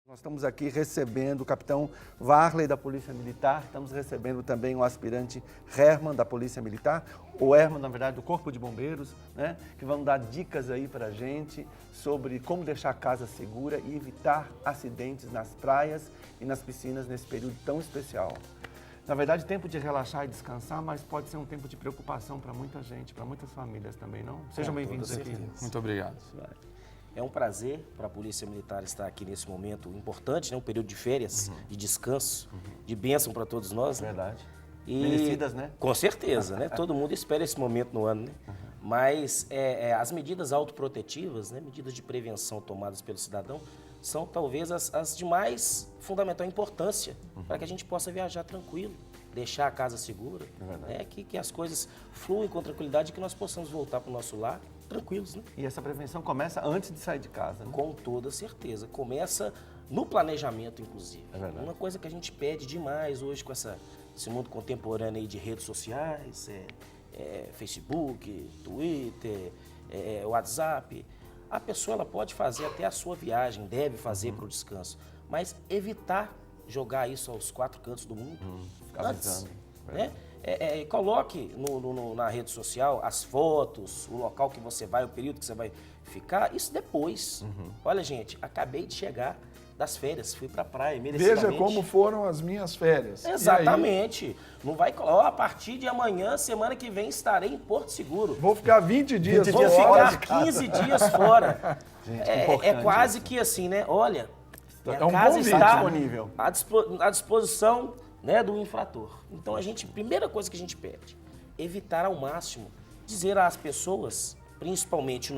Nós estamos aqui recebendo o capitão Varley da Polícia Militar, estamos recebendo também o aspirante Herman da Polícia Militar, ou Herman, na verdade, do Corpo de Bombeiros, né, que vão dar dicas aí para a gente sobre como deixar a casa segura e evitar acidentes nas praias e nas piscinas nesse período tão especial. Na verdade, tempo de relaxar e descansar, mas pode ser um tempo de preocupação para muita gente, para muitas famílias também, não? Sejam bem-vindos aqui. Muito obrigado. É um prazer para a Polícia Militar estar aqui nesse momento importante, né? Um período de férias, de descanso, de bênção para todos nós. Né? Verdade. E, Merecidas, né? Com certeza, né? Todo mundo espera esse momento no ano, né? Mas as medidas autoprotetivas, né? Medidas de prevenção tomadas pelo cidadão, são talvez as de mais fundamental importância para que a gente possa viajar tranquilo, deixar a casa segura, né? Que as coisas fluem com tranquilidade e que nós possamos voltar para o nosso lar tranquilos, né? E essa prevenção começa antes de sair de casa, né? Com toda certeza. Começa no planejamento, inclusive. É verdade. Uma coisa que a gente pede demais hoje com esse mundo contemporâneo aí de redes sociais, Facebook, Twitter, WhatsApp. A pessoa ela pode fazer até a sua viagem, deve fazer para o descanso, mas evitar jogar isso aos quatro cantos do mundo. Ficar avisando. Né? Coloque na rede social as fotos, o local que você vai, o período que você vai ficar, isso depois. Olha, gente, acabei de chegar das férias, fui pra praia, merecidamente. Veja como foram as minhas férias. Exatamente. Não vai, a partir de amanhã, semana que vem, estarei em Porto Seguro. Vou ficar 20 dias Vou fora. ficar 15 dias fora. Gente, É quase que assim, né? Olha, minha um casa convite. está Disponível. à disposição, né, do infrator. Então, primeira coisa que a gente pede, evitar ao máximo dizer às pessoas, principalmente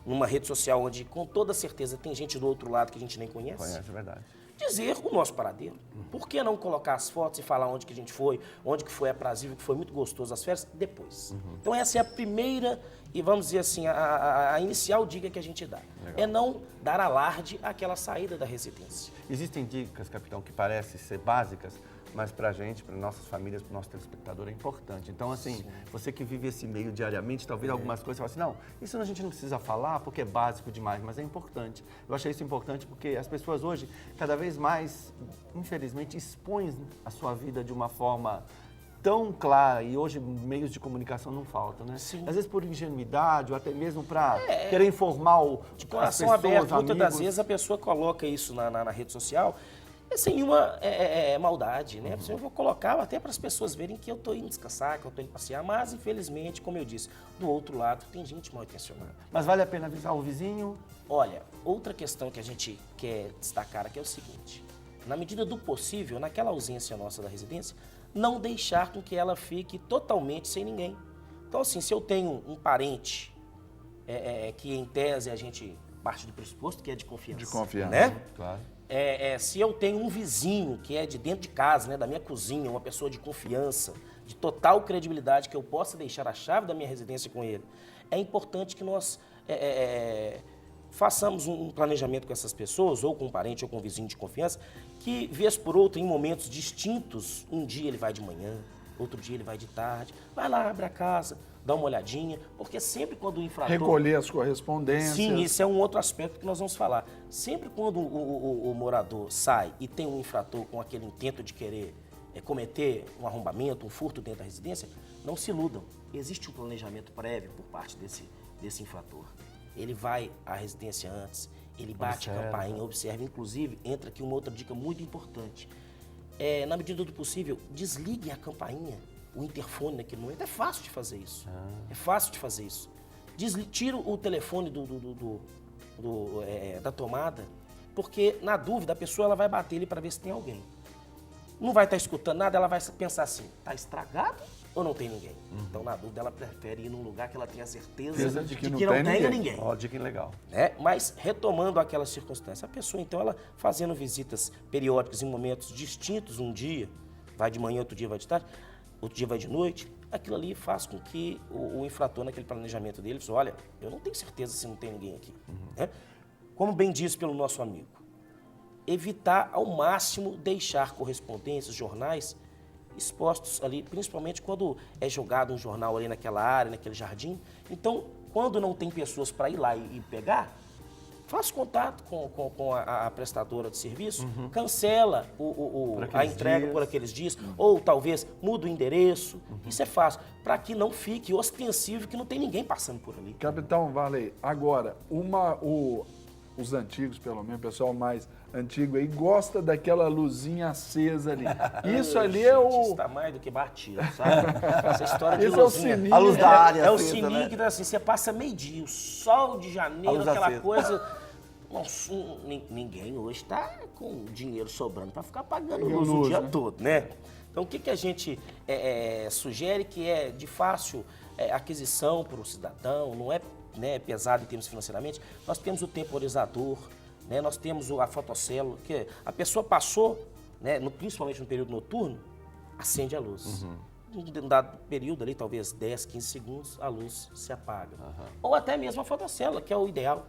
numa rede social onde com toda certeza tem gente do outro lado que a gente nem conhece, Conhece, é verdade. dizer o nosso paradeiro. Por que não colocar as fotos e falar onde que a gente foi, onde que foi aprazível, que foi muito gostoso as férias, depois. Então essa é a primeira e vamos dizer assim, a inicial dica que a gente dá. Legal. É não dar alarde àquela saída da residência. Existem dicas, capitão, que parecem ser básicas, mas para a gente, para nossas famílias, para o nosso telespectador é importante. Então, assim, você que vive esse meio diariamente, talvez algumas coisas você fala assim, não, isso a gente não precisa falar porque é básico demais, mas é importante. Eu achei isso importante porque as pessoas hoje, cada vez mais, infelizmente, expõem a sua vida de uma forma tão clara, e hoje meios de comunicação não faltam, né? Sim. Às vezes por ingenuidade ou até mesmo para querer informar De as coração pessoas, aberto, muitas das amigos. vezes a pessoa coloca isso na rede social sem nenhuma maldade, né? Eu vou colocar até para as pessoas verem que eu estou indo descansar, que eu estou indo passear, mas infelizmente, como eu disse, do outro lado tem gente mal intencionada. Mas vale a pena avisar o vizinho? Olha, outra questão que a gente quer destacar aqui é o seguinte, na medida do possível, naquela ausência nossa da residência, não deixar com que ela fique totalmente sem ninguém. Então assim, se eu tenho um parente que em tese a gente parte do pressuposto que é de confiança. De confiança. Né? Claro. Se eu tenho um vizinho que é de dentro de casa, né, da minha cozinha, uma pessoa de confiança, de total credibilidade, que eu possa deixar a chave da minha residência com ele, é importante que nós façamos um planejamento com essas pessoas, ou com um parente, ou com um vizinho de confiança, que, vez por outra, em momentos distintos, um dia ele vai de manhã, outro dia ele vai de tarde, vai lá, abre a casa, dá uma olhadinha, porque sempre quando o infrator... Recolher as correspondências. Sim, isso é um outro aspecto que nós vamos falar. Sempre quando o morador sai e tem um infrator com aquele intento de querer cometer um arrombamento, um furto dentro da residência, não se iludam. Existe um planejamento prévio por parte desse infrator. Ele vai à residência antes, ele bate a campainha, observa. Inclusive, entra aqui uma outra dica muito importante. Na medida do possível, desligue a campainha, o interfone naquele momento. É fácil de fazer isso. É fácil de fazer isso. Tira o telefone da tomada, porque na dúvida a pessoa ela vai bater ali para ver se tem alguém. Não vai estar escutando nada, ela vai pensar assim, está estragado ou não tem ninguém? Então, na dúvida, ela prefere ir num lugar que ela tenha certeza de que não tenha ninguém. Ó, dica legal. Mas, retomando aquela circunstância, a pessoa, então, ela fazendo visitas periódicas em momentos distintos, um dia vai de manhã, outro dia vai de tarde, outro dia vai de noite, aquilo ali faz com que o infrator, naquele planejamento dele, fale, olha, eu não tenho certeza se não tem ninguém aqui. Né? Como bem disse pelo nosso amigo, evitar ao máximo deixar correspondências, jornais expostos ali, principalmente quando é jogado um jornal ali naquela área, naquele jardim. Então, quando não tem pessoas para ir lá e pegar, faça contato com a prestadora de serviço, cancela a entrega dias. por aqueles dias, ou talvez muda o endereço. Isso é fácil, para que não fique ostensivo, que não tem ninguém passando por ali. Capitão Varley, agora, os antigos, pelo menos, o pessoal mais antigo aí, gosta daquela luzinha acesa ali. Isso ali é o... Isso tá mais do que batido, sabe? Essa história de Esse é o luzinha. sininho. A luz da área É o acesa, sininho né? que dá assim, você passa meio-dia, o sol de A janeiro, luz aquela acesa. coisa... Nossa, ninguém hoje está com dinheiro sobrando para ficar pagando luz o luz, dia né? todo, né? Então, o que a gente sugere que é de fácil aquisição para o cidadão, não é, né, pesado em termos financeiramente, nós temos o temporizador, né, nós temos a fotocélula, que a pessoa passou, né, principalmente no período noturno, acende a luz. Em um dado período ali, talvez 10, 15 segundos, a luz se apaga. Ou até mesmo a fotocélula, que é o ideal.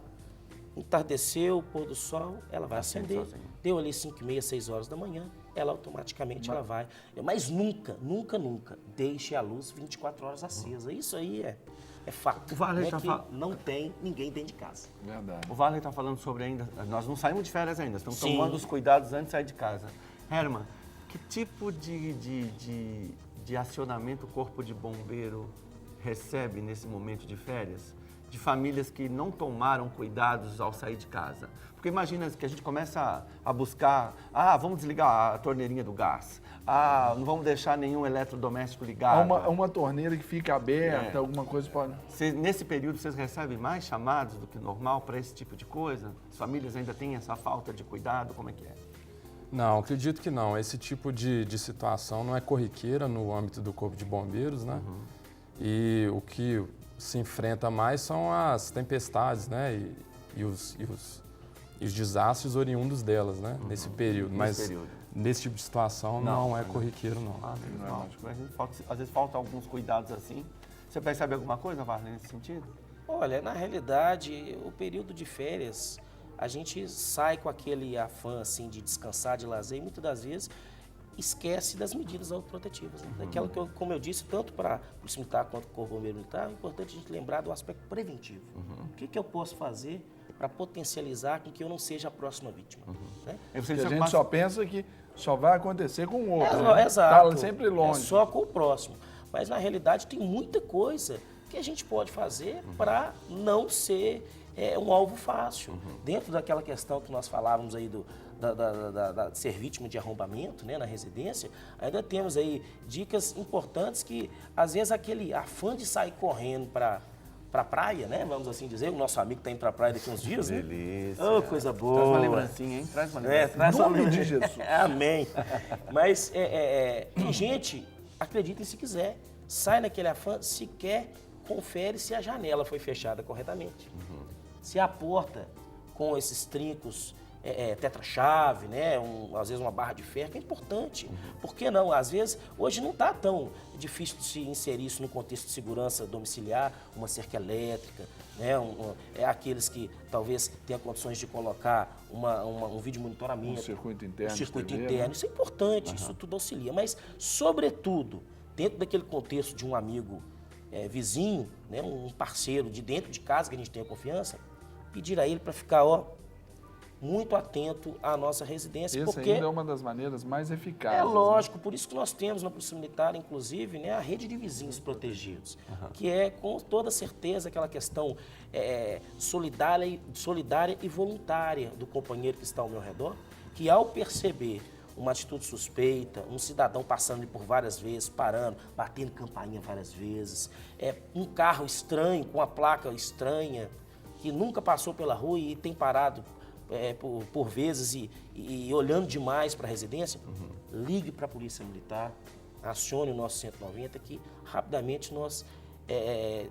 Entardeceu, pôr do sol, ela vai acender. sozinha. Deu ali 5 e meia, 6 horas da manhã, ela automaticamente ela vai. Mas nunca, nunca, nunca deixe a luz 24 horas acesa. Isso aí é fato. O Varley Né, tá que não tem ninguém dentro de casa. Verdade. O Varley está falando sobre ainda. Nós não saímos de férias ainda, estamos Sim. tomando os cuidados antes de sair de casa. Herman, que tipo de acionamento o Corpo de Bombeiro recebe nesse momento de férias? De famílias que não tomaram cuidados ao sair de casa. Porque imagina que a gente começa a buscar, vamos desligar a torneirinha do gás, não vamos deixar nenhum eletrodoméstico ligado. Uma torneira que fica aberta, alguma coisa pode... Nesse período, vocês recebem mais chamados do que normal para esse tipo de coisa? As famílias ainda têm essa falta de cuidado? Como é que é? Não, acredito que não. Esse tipo de situação não é corriqueira no âmbito do Corpo de Bombeiros, né? E o que se enfrenta mais são as tempestades, né? E os desastres oriundos delas, né? Nesse período. Mas nesse tipo de situação não é corriqueiro, não. Às vezes falta alguns cuidados assim. Você percebe alguma coisa, Varley, nesse sentido? Olha, na realidade, o período de férias, a gente sai com aquele afã assim, de descansar, de lazer, e muitas das vezes esquece das medidas autoprotetivas. Né? Daquela que, como eu disse, tanto para a Polícia Militar quanto para o Corpo Bombeiro Militar, é importante a gente lembrar do aspecto preventivo. O que eu posso fazer para potencializar com que eu não seja a próxima vítima? Né? Porque a gente só pensa que só vai acontecer com o outro. Exato. Tá sempre longe. É só com o próximo. Mas, na realidade, tem muita coisa que a gente pode fazer para não ser um alvo fácil. Dentro daquela questão que nós falávamos aí de ser vítima de arrombamento, né, na residência, ainda temos aí dicas importantes que, às vezes, aquele afã de sair correndo para a praia, né, vamos assim dizer, o nosso amigo está indo para a praia daqui uns dias, Delícia. né? Oh, coisa boa. Traz uma lembrancinha, hein? Traz uma lembrancinha. Traz uma Nome de lembrancinha. Jesus. Amém. Mas tem gente, acreditem se quiser, sai naquele afã, sequer confere se a janela foi fechada corretamente. Se a porta com esses trincos tetra-chave, né? Às vezes uma barra de ferro, que é importante. Por que não? Às vezes, hoje não está tão difícil de se inserir isso no contexto de segurança domiciliar, uma cerca elétrica, né? Aqueles que talvez tenham condições de colocar um vídeo monitoramento. Um circuito interno. Um circuito TV, interno. né? Isso é importante, isso tudo auxilia. Mas, sobretudo, dentro daquele contexto de um amigo vizinho, né? Um parceiro de dentro de casa que a gente tenha confiança, pedir a ele para ficar, muito atento à nossa residência. Essa porque ainda é uma das maneiras mais eficazes. é lógico, por isso que nós temos na Polícia Militar, inclusive, né, a rede de vizinhos protegidos, que é com toda certeza aquela questão solidária e voluntária do companheiro que está ao meu redor, que ao perceber uma atitude suspeita, um cidadão passando por várias vezes, parando, batendo campainha várias vezes, um carro estranho, com a placa estranha, que nunca passou pela rua e tem parado por vezes e olhando demais para a residência, ligue para a Polícia Militar, acione o nosso 190 que rapidamente nós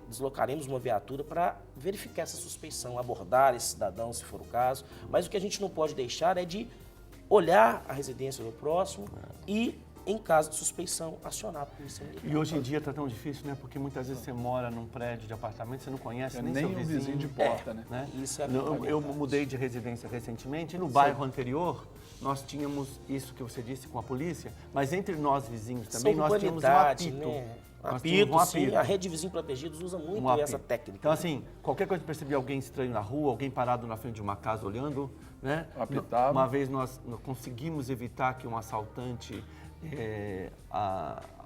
deslocaremos uma viatura para verificar essa suspeição, abordar esse cidadão se for o caso, mas o que a gente não pode deixar é de olhar a residência do próximo e, em caso de suspeição, acionar a Polícia Militar. E hoje em dia está tão difícil, né? Porque muitas vezes você mora num prédio de apartamento, você não conhece nem nem seu um vizinho. vizinho de porta, né? Isso é Eu mudei de residência recentemente e no bairro anterior nós tínhamos isso que você disse com a polícia, mas entre nós vizinhos também São nós tínhamos um qualidade, apito. né? nós tínhamos Apito, sim. A rede de vizinhos protegidos usa muito essa técnica. Então, assim, qualquer coisa que perceber alguém estranho na rua, alguém parado na frente de uma casa olhando, né? Apitava. Uma vez nós conseguimos evitar que um assaltante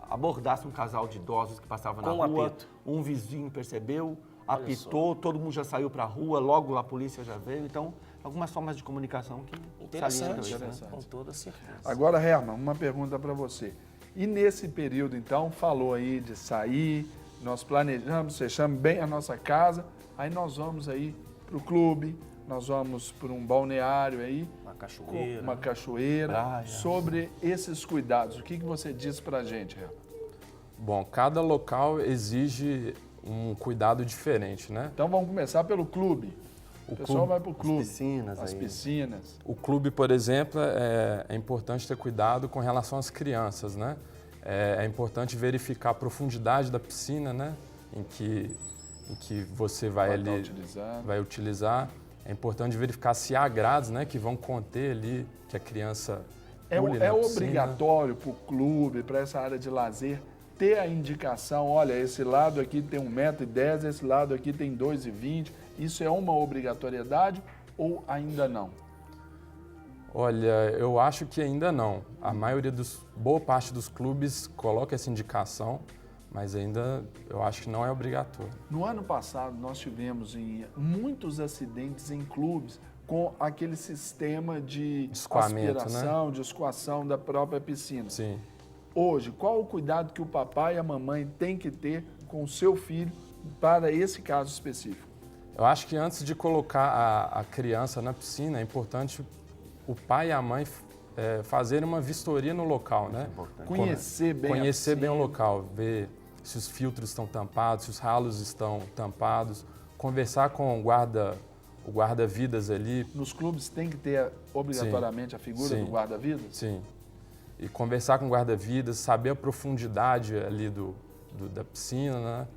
abordasse um casal de idosos que passava na Com um rua. apito. Um vizinho percebeu, apitou, todo mundo já saiu para a rua, logo a polícia já veio. Então, algumas formas de comunicação que Interessante, salientam isso, né? com toda certeza. Agora, Herman, uma pergunta para você. E nesse período, então, falou aí de sair, nós planejamos, fechamos bem a nossa casa, aí nós vamos aí para o clube, nós vamos para um balneário aí, Uma cachoeira. Praia. Sobre esses cuidados, o que você diz para a gente, Herman? Bom, cada local exige um cuidado diferente, né? Então vamos começar pelo clube. O pessoal vai para o clube. As piscinas. O clube, por exemplo, é importante ter cuidado com relação às crianças, né? É importante verificar a profundidade da piscina, né? Em que você vai utilizar. É importante verificar se há grades, né? Que vão conter ali que a criança pule na piscina. Obrigatório para o clube, para essa área de lazer, ter a indicação, olha, esse lado aqui tem 1,10 m, esse lado aqui tem 2,20 m. Isso é uma obrigatoriedade ou ainda não? Olha, eu acho que ainda não. A maioria boa parte dos clubes coloca essa indicação, mas ainda eu acho que não é obrigatório. No ano passado, nós tivemos muitos acidentes em clubes com aquele sistema de aspiração, de escoação da própria piscina. Sim. Hoje, qual o cuidado que o papai e a mamãe têm que ter com o seu filho para esse caso específico? Eu acho que antes de colocar a criança na piscina, é importante o pai e a mãe fazerem uma vistoria no local, né? Conhecer bem o local, ver se os filtros estão tampados, se os ralos estão tampados, conversar com o guarda-vidas ali. Nos clubes tem que ter obrigatoriamente a figura do guarda-vidas? Sim. E conversar com o guarda-vidas, saber a profundidade ali da piscina, né?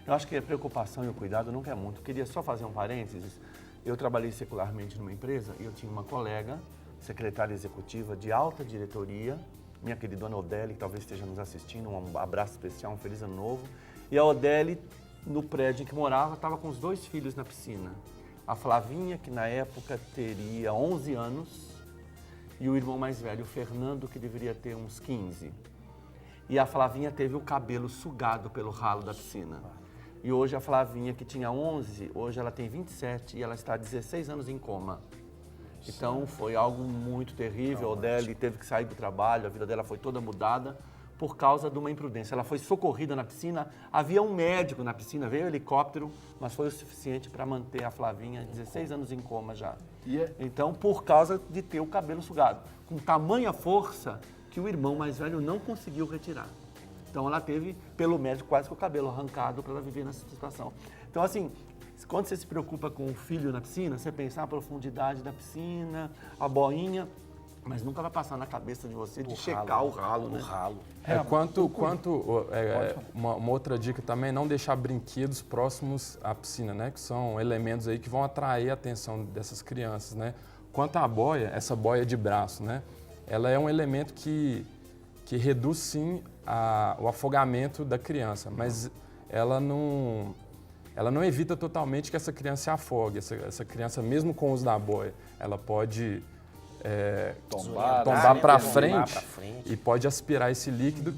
Eu acho que a preocupação e o cuidado nunca é muito. Eu queria só fazer um parênteses. Eu trabalhei secularmente numa empresa e eu tinha uma colega, secretária executiva de alta diretoria, minha querida dona Odeli, que talvez esteja nos assistindo, um abraço especial, um feliz ano novo. E a Odeli, no prédio em que morava, estava com os 2 filhos na piscina. A Flavinha, que na época teria 11 anos, e o irmão mais velho, o Fernando, que deveria ter uns 15. E a Flavinha teve o cabelo sugado pelo ralo da piscina. E hoje a Flavinha, que tinha 11, hoje ela tem 27 e ela está há 16 anos em coma. Então foi algo muito terrível. A Odeli teve que sair do trabalho, a vida dela foi toda mudada por causa de uma imprudência. Ela foi socorrida na piscina, havia um médico na piscina, veio o helicóptero, mas foi o suficiente para manter a Flavinha 16 anos em coma já. Então, por causa de ter o cabelo sugado, com tamanha força que o irmão mais velho não conseguiu retirar. Então ela teve, pelo médico, quase que o cabelo arrancado para ela viver nessa situação. Então, assim, quando você se preocupa com o filho na piscina, você pensa a profundidade da piscina, a boinha, mas nunca vai passar na cabeça de você de checar o ralo, né? Uma outra dica também, não deixar brinquedos próximos à piscina, né? Que são elementos aí que vão atrair a atenção dessas crianças, né? Quanto à boia, essa boia de braço, né? Ela é um elemento que reduz, sim, o afogamento da criança, mas ela não evita totalmente que essa criança se afogue. Essa criança, mesmo com o uso da boia, ela pode tombar para frente e pode aspirar esse líquido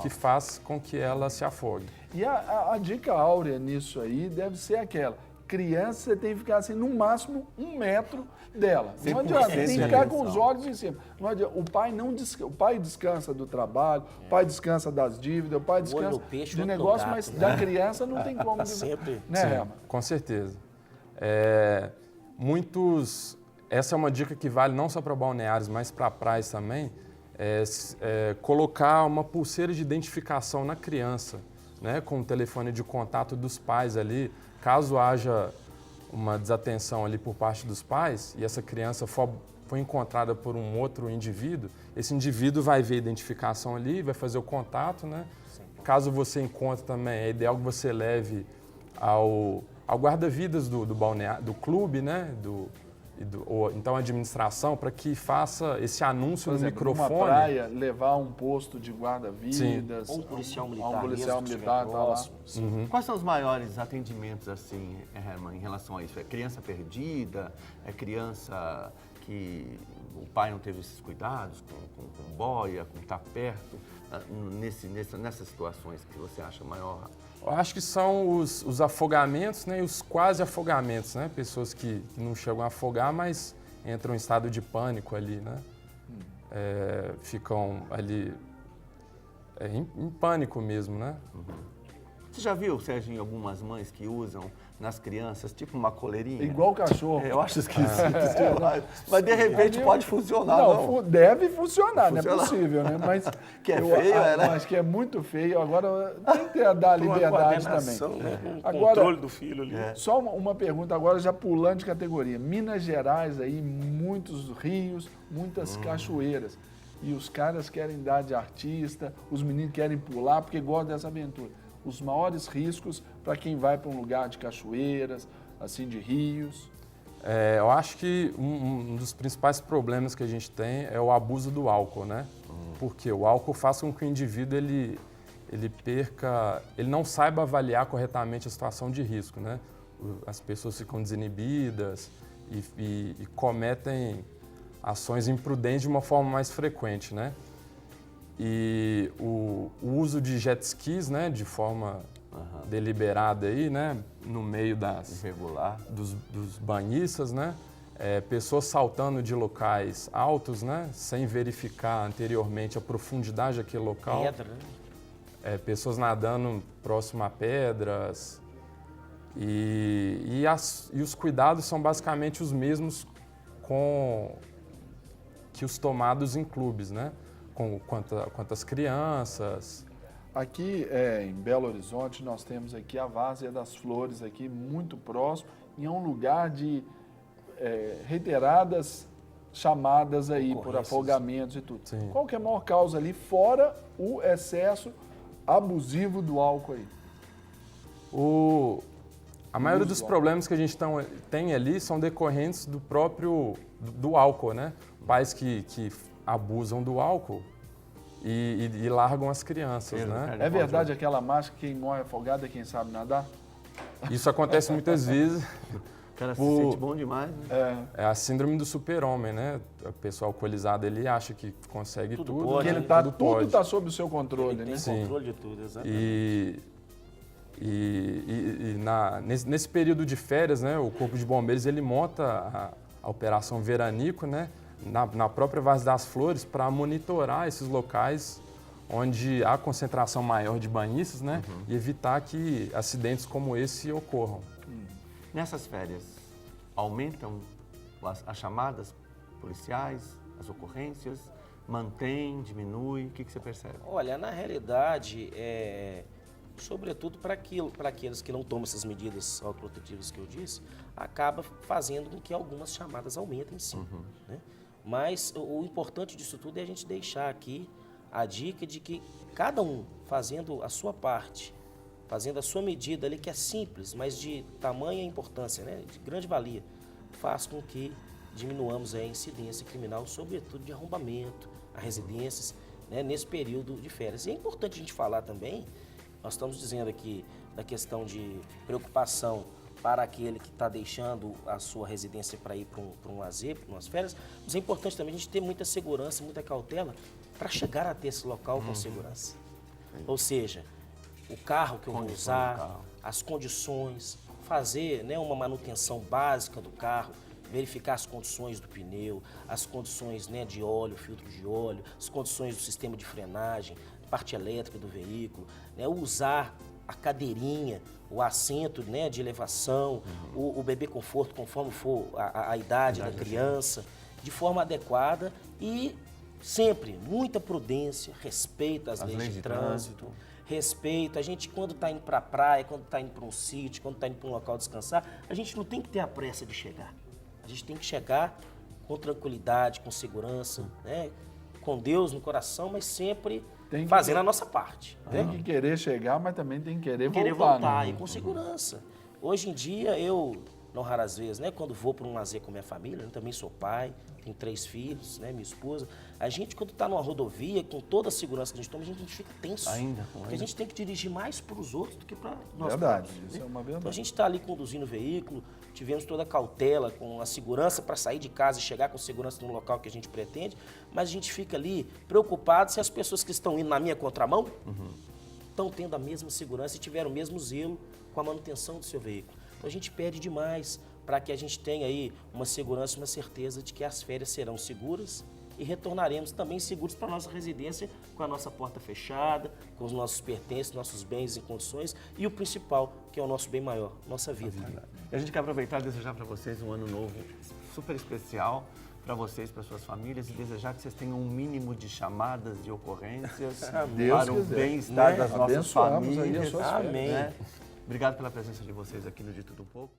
que faz com que ela se afogue. E a dica áurea nisso aí deve ser aquela: criança, você tem que ficar assim, no máximo 1 metro dela. Não adianta, tem que ficar com os olhos em cima. Não adianta. O pai descansa do trabalho, o pai descansa das dívidas, o pai descansa do negócio, mas da criança não tem como. Sempre. Né, Herman? Com certeza. Essa é uma dica que vale não só para balneários, mas para praias também, colocar uma pulseira de identificação na criança, né, com o telefone de contato dos pais ali. Caso haja uma desatenção ali por parte dos pais e essa criança foi encontrada por um outro indivíduo, esse indivíduo vai ver a identificação ali, vai fazer o contato, né? Sim. Caso você encontre também, é ideal que você leve ao guarda-vidas do balneário, do clube, né? ou então a administração, para que faça esse anúncio Por no exemplo, microfone. numa praia, levar um posto de guarda-vidas, Ou um policial militar. um policial mesmo, militar que tá lá. estiver próximo. Uhum. Quais são os maiores atendimentos, assim, Herman, em relação a isso? É criança perdida? É criança que o pai não teve esses cuidados, com boia, com estar perto? Nessas situações que você acha maior? Eu acho que são os afogamentos, né, e os quase afogamentos, né? Pessoas que não chegam a afogar, mas entram em estado de pânico ali, né? Ficam ali em pânico mesmo, né? Você já viu, Serginho, algumas mães que usam nas crianças, tipo uma coleirinha? Igual cachorro. Eu acho esquisito demais. Mas de repente pode funcionar, não? Deve funcionar, não é Funciona. possível, né? Mas Que é feio, né? Mas que é muito feio. Agora tem que dar liberdade também. Né? Agora, Controle do filho ali. Só uma pergunta agora, já pulando de categoria. Minas Gerais aí, muitos rios, muitas cachoeiras. E os caras querem dar de artista, os meninos querem pular porque gostam dessa aventura. Os maiores riscos para quem vai para um lugar de cachoeiras, assim, de rios. Eu acho que um dos principais problemas que a gente tem é o abuso do álcool, né? Porque o álcool faz com que o indivíduo ele não saiba avaliar corretamente a situação de risco, né? As pessoas ficam desinibidas e cometem ações imprudentes de uma forma mais frequente, né? E o uso de jet skis, né, de forma deliberada aí, né, no meio Irregular. dos banhistas, né, pessoas saltando de locais altos, né, sem verificar anteriormente a profundidade daquele local. Pedra, né? Pessoas nadando próximo a pedras. E os cuidados são basicamente os mesmos que os tomados em clubes, né? Quanto às crianças. Aqui em Belo Horizonte nós temos aqui a Várzea das Flores, aqui muito próximo, e é um lugar de reiteradas chamadas aí por afogamentos e tudo. Sim. Qual que é a maior causa ali, fora o excesso abusivo do álcool aí? A maioria dos problemas que a gente tem ali são decorrentes do álcool, né? Pais que abusam do álcool e largam as crianças, né? É verdade aquela máxima que quem morre afogado é quem sabe nadar? Isso acontece muitas vezes. O cara se sente bom demais, né? É a síndrome do super-homem, né? O pessoal alcoolizado, ele acha que consegue tudo. pode, Que né? tudo pode. está sob o seu controle, Ele tem né? Sim. controle de tudo, exatamente. Nesse período de férias, né, o Corpo de Bombeiros ele monta a Operação Veranico, né, na própria Várzea das Flores para monitorar esses locais onde há concentração maior de banhistas, né, e evitar que acidentes como esse ocorram. Nessas férias, aumentam as chamadas policiais, as ocorrências? Mantém, diminui? O que você percebe? Olha, na realidade, sobretudo para aqueles que não tomam essas medidas autoprotetivas que eu disse, acaba fazendo com que algumas chamadas aumentem, sim. Né? Mas o importante disso tudo é a gente deixar aqui a dica de que cada um fazendo a sua parte, fazendo a sua medida ali, que é simples, mas de tamanha importância, né? De grande valia, faz com que diminuamos a incidência criminal, sobretudo de arrombamento a residências, né, nesse período de férias. E é importante a gente falar também, nós estamos dizendo aqui da questão de preocupação para aquele que está deixando a sua residência para ir para um lazer, para umas férias, mas é importante também a gente ter muita segurança, muita cautela para chegar até esse local com segurança. Ou seja, o carro que eu vou usar, as condições, fazer, né, uma manutenção básica do carro, verificar as condições do pneu, as condições, né, de óleo, filtro de óleo, as condições do sistema de frenagem, parte elétrica do veículo, né, usar a cadeirinha, o assento, né, de elevação, o bebê conforto conforme for a idade da criança, de forma adequada e sempre muita prudência, respeito às leis de trânsito, respeito. A gente, quando está indo para a praia, quando está indo para um sítio, quando está indo para um local descansar, a gente não tem que ter a pressa de chegar. A gente tem que chegar com tranquilidade, com segurança, né? Com Deus no coração, mas sempre fazendo a nossa parte. Tem que querer chegar, mas também tem que querer voltar. Querer voltar né? e com segurança. Hoje em dia, eu não raras vezes, né? Quando vou para um lazer com minha família, eu também sou pai, tenho 3 filhos, né? Minha esposa. A gente, quando está numa rodovia, com toda a segurança que a gente toma, a gente fica tenso. Porque a gente tem que dirigir mais para os outros do que para nós Verdade, próprios, isso né? é uma verdade. Então a gente está ali conduzindo o veículo, tivemos toda a cautela, com a segurança para sair de casa e chegar com segurança no local que a gente pretende, mas a gente fica ali preocupado se as pessoas que estão indo na minha contramão estão tendo a mesma segurança e tiveram o mesmo zelo com a manutenção do seu veículo. Então a gente pede demais para que a gente tenha aí uma segurança, uma certeza de que as férias serão seguras e retornaremos também seguros para a nossa residência, com a nossa porta fechada, com os nossos pertences, nossos bens em condições e o principal, que é o nosso bem maior, nossa vida. E a gente quer aproveitar e desejar para vocês um ano novo super especial, para vocês, para suas famílias, e desejar que vocês tenham um mínimo de chamadas, de ocorrências Deus para o quiser, bem-estar né? das nossas Abençoamos aí as famílias. suas Amém. Né? Obrigado pela presença de vocês aqui no De Tudo Um Pouco.